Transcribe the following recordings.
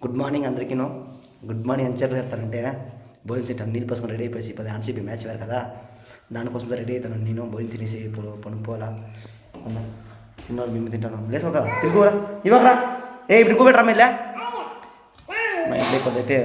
Good morning అందరికీను. Good morning అని చెప్పి చెప్తానంటే భోజనం తింటాను, నీళ్ళు పోసుకొని రెడీ అయిపోయి 10 ఆర్సీబీ మ్యాచ్ వేరు కదా, దానికోసం రెడీ అవుతాను. నేను భోజనం తినేసి పనుకోవాలా అన్న. చిన్నవాళ్ళు మేము తింటాను. లేసుకోరా తిరుగురా ఇవ్వరా. ఇప్పుడు ఎక్కువ పెట్టరా మీలే. మా ఇంట్లో కొద్దితే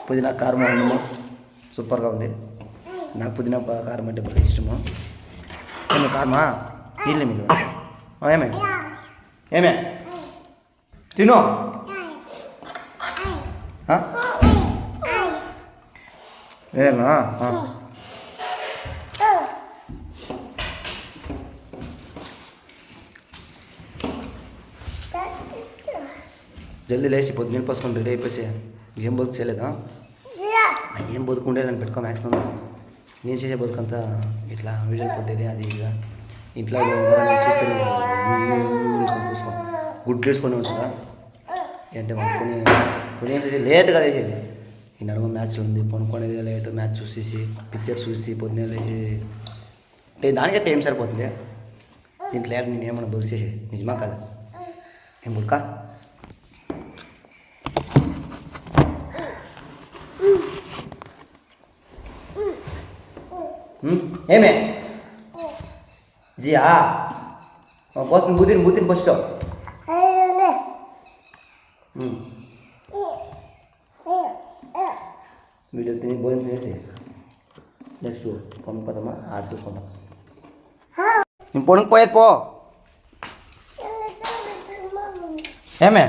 పుదీనా కారం అన్నము సూపర్గా ఉంది. నాకు పుదీనా కారం అంటే బాగా ఇష్టము. కారమా నీళ్ళు మీరు ఏమే ఏమే తిను. ఏనా జల్దీ లేచి పొద్దున్న పోసుకొని రెడీ అయిపోయి ఏం బతుకు చేయలేదా? ఏం బతుకుంటే నన్ను పెట్టుకో మ్యాక్సిమం. నేను చేసే బతుకంతా ఇట్లా వీడియోలు కొట్టేది అది ఇక ఇంట్లో చూస్తే చూసుకో గుడ్లు వేసుకొని ఉంటుందా అంటే కొన్ని కొన్ని ఏం లేట్గా లేచేది. ఈ నడుమ మ్యాచ్లు ఉంది కొనుక్కునేది లేట్, మ్యాచ్ చూసేసి పిక్చర్స్ చూసి పొద్దున్న లేచి అంటే దానికే టైం సరిపోతుంది. దీంట్లో లేట్ నేను ఏమన్నా బుక్ చేసేది నిజమా కదా? ఏం బుక్క ఏమే జియా పోస్తుంది బూతిని ఫస్ట్ వీడియో తిని భోజనం తినేసి నెక్స్ట్ పంపదమ్మా ఆడ చూసుకుంటాం. నేను పొడుగు పోయేది పో. ఏమే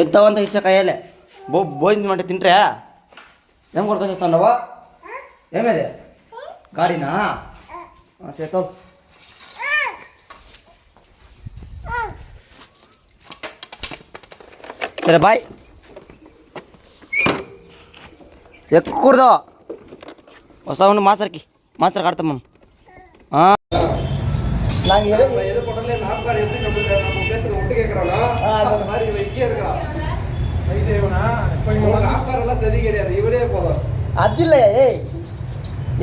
ఎత్తావంతా ఇచ్చాక అయ్యాలే భోజనం అంటే తింటరా? ఏం కొడుకొచ్చేస్తున్నావా? ఏమేది గాడినా చేతో సరే బాయ్. ఎక్కకూడదు వస్తా ఉండు మాస్టర్కి, మాస్టర్ కడతాం మనం. నాకు அது இல்லையா?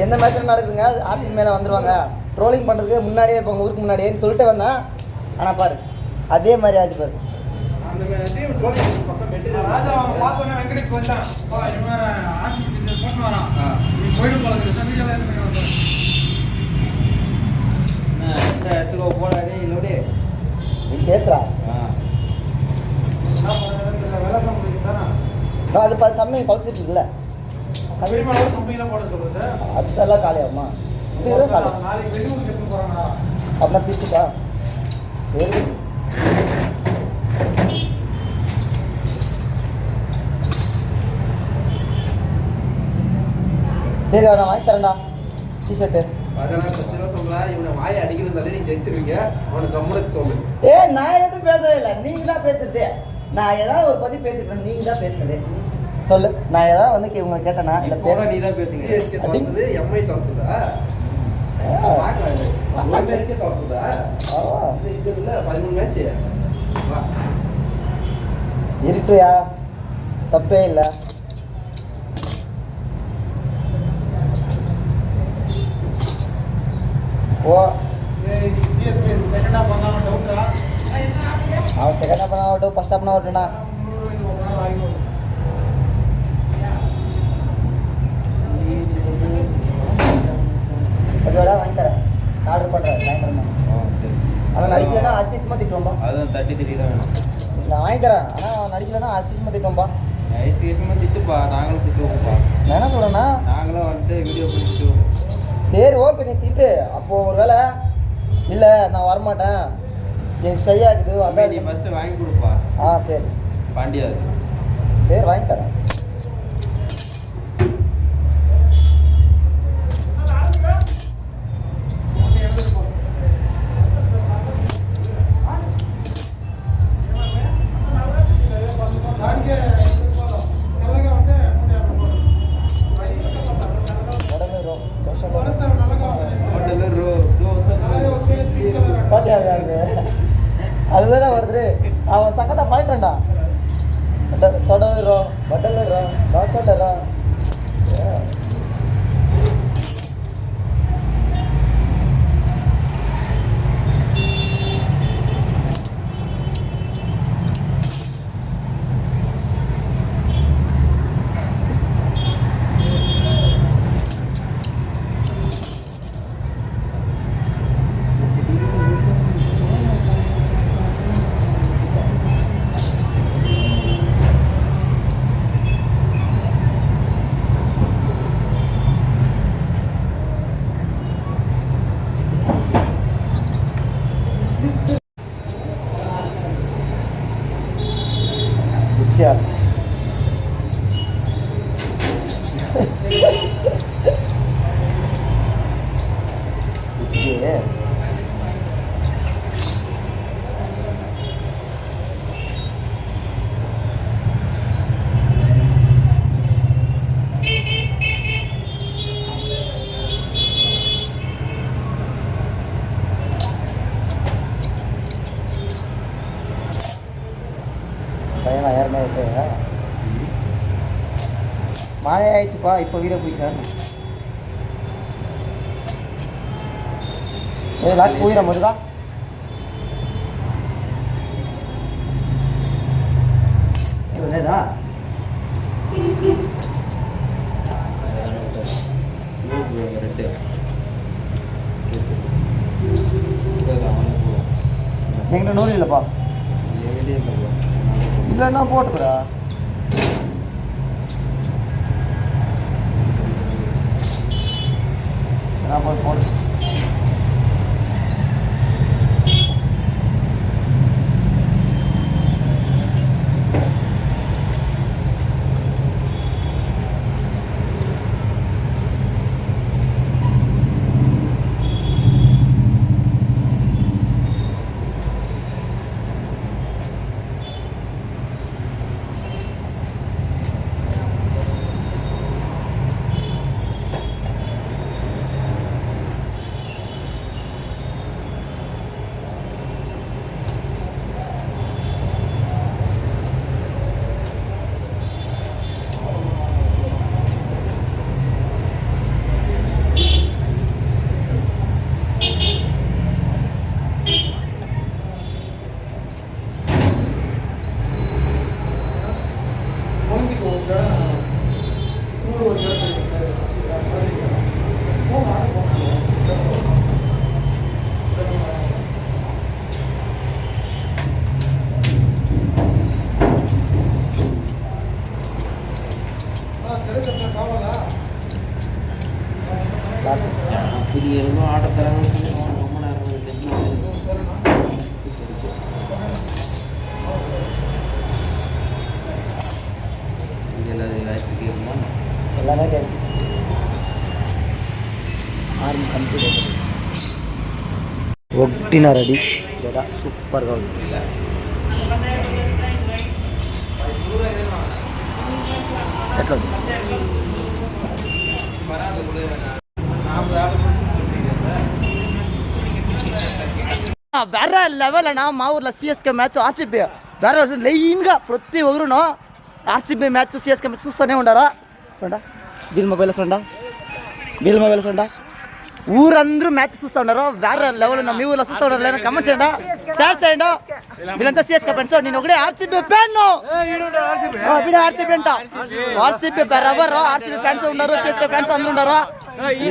எந்த மேட்ச்சில் நடக்குங்க ஆர்சிபி மேலே வந்துடுவாங்க, ட்ரோலிங் பண்ணுறதுக்கு முன்னாடியே இருப்பாங்க ஊருக்கு முன்னாடியேன்னு சொல்லிட்டு வந்தேன். ஆனால் பாரு அதே மாதிரி ஆச்சு பாரு. பேசுறா அது சமையல் பழசிட்டு இருக்குல்ல, அதெல்லாம் காலியாகுமா? இது காலி அப்படின்னா பீஸுக்கா? சரி சரி நான் வாங்கி தரேன்டா டிஷர்ட்டு. ஏ நான் எதுவும் பேசவே இல்லை, நீங்கள் தான் பேசுறது. நான் ஏதாவது ஒரு பற்றி பேசிருக்கேன், நீங்கள் தான் பேசுனது. சொல்லு, நான் ஏதாவது வந்து இவங்க கேட்டேன்னா இல்லை பேச நீ தான் பேசுங்க. இருக்குயா தப்பே இல்லை. ஓ அவன் செகண்ட் ஹாஃப் ஆகட்டும் ஃபர்ஸ்ட் ஹாஃப் ஆகட்டும்ண்ணா. ஓகேடா வாங்கி தரேன், ஆர்டர் பண்ணுறேன் சாயந்தரம். அவன் நடிக்கலைன்னா அசிஸ்மா திட்டுவோம்பா. அதுவும் தட்டி திட்டி தான் வேணும். நான் வாங்கி தரேன், ஆனால் அவன் நடிக்கலைன்னா அசிஸ்மா திட்டுவோம்பா. ஐசிஎஸ்மா திட்டுப்பா, நாங்களும் திட்டுவோம்ப்பா. நான் என்ன சொல்கிறேன்னா நாங்களும் வந்துட்டு வீடியோ பண்ணி திட்டுவோம். சரி ஓகே நீ திட்டு. அப்போது ஒரு வேளை இல்லை நான் வரமாட்டேன் எனக்கு சரியாகுது அதான் நீ ஃபஸ்ட்டு வாங்கி கொடுப்பா. சரி பாண்டியாது சரி வாங்கி தரேன். அதுதானே வருது அவன் சக்கத்தை பாயிட்டா தொடரும் பதல்றா தோசைறா. చేయాలి. பையன் யாருமே இருப்பா மாய ஆயிடுச்சுப்பா. இப்போ வீடியோ போய்க்கிறேன். லாக் போயிடா மதுதா. లేదా எங்கிட்ட நூறு இல்லைப்பா. இல்லைன்னா போட்டுக்கிறா. நான் போட்டு இது எதுவும் ஆர்டர் தராங்க. ரொம்ப நேரம் எல்லாமே கேட்டு ఆర్మ్ కంప్లీట్ ఒకటిన రెడీ జడ సూపర్గా ఉంది. ఎట్లా వేరే లెవెల్ అన్నా. మా ఊర్లో సిఎస్కే మ్యాచ్ ఆర్సీబీ వేరే లైన్గా ప్రతి ఒక్కరును ఆర్సీబీ మ్యాచ్ సిఎస్కే మ్యాచ్ చూస్తూనే ఉండారా. చూడ వీళ్ళ మొబైల్స్ ఉండా, వీళ్ళ మొబైల్స్ ఉండా, ఊరందరూ మ్యాచ్ చూస్తూ ఉన్నారు. వేరే లెవెల్ ఉన్నా. మీ ఊర్లో చూస్తూ ఉన్నారు లేదా కమెంట్ చేయండి, షేర్ చేయండి. వీళ్ళంతా సిఎస్కే ఫ్రెండ్స్. నేను ఒకటే ఆర్సీబీ ఫ్యాన్. వీడు ఆర్సీబీ అంట. ఆర్సీబీ బరాబర్ ఆర్సీబీ ఫ్యాన్స్ ఉన్నారు, సిఎస్కే ఫ్యాన్స్ అందరూ ఉన్నారు.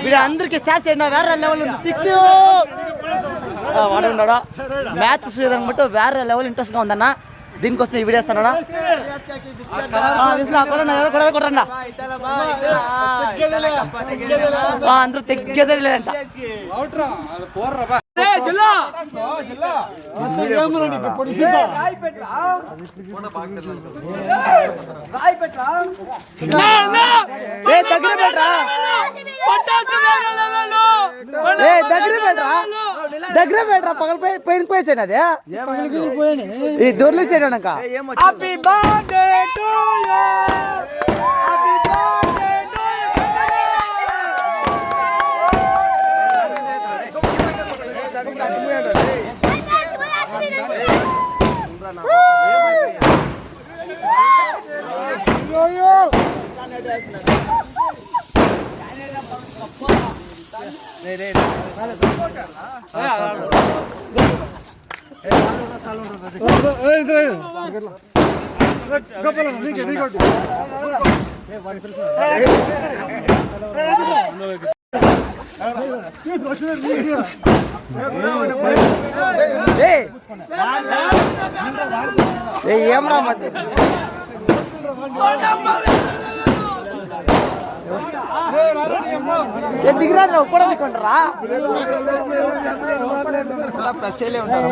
వీడు అందరికి షేర్ చేయండి. వేరే లెవెల్ ఉంది. 6 వాడు ఉన్నాడు. మ్యాచ్ చూసేదాన్ని బట్టి వేరే లెవెల్ ఇంట్రెస్ట్గా ఉందన్న. దీనికోసం ఈ వీడియో ఇస్తానా కొట్టండి. అందరూ తెగ్గేదే లేదంట. దగ్గర పెట్టరా, దగ్గర పెట్టరా. పగలిపోయి పైన పోయేసాను. అదే ఈ దూర్లు చేయడాక ఏం రా దిగిరా నువ్వు కూడా దిక్కుంటారా ప్రశ్నలే ఉంటారు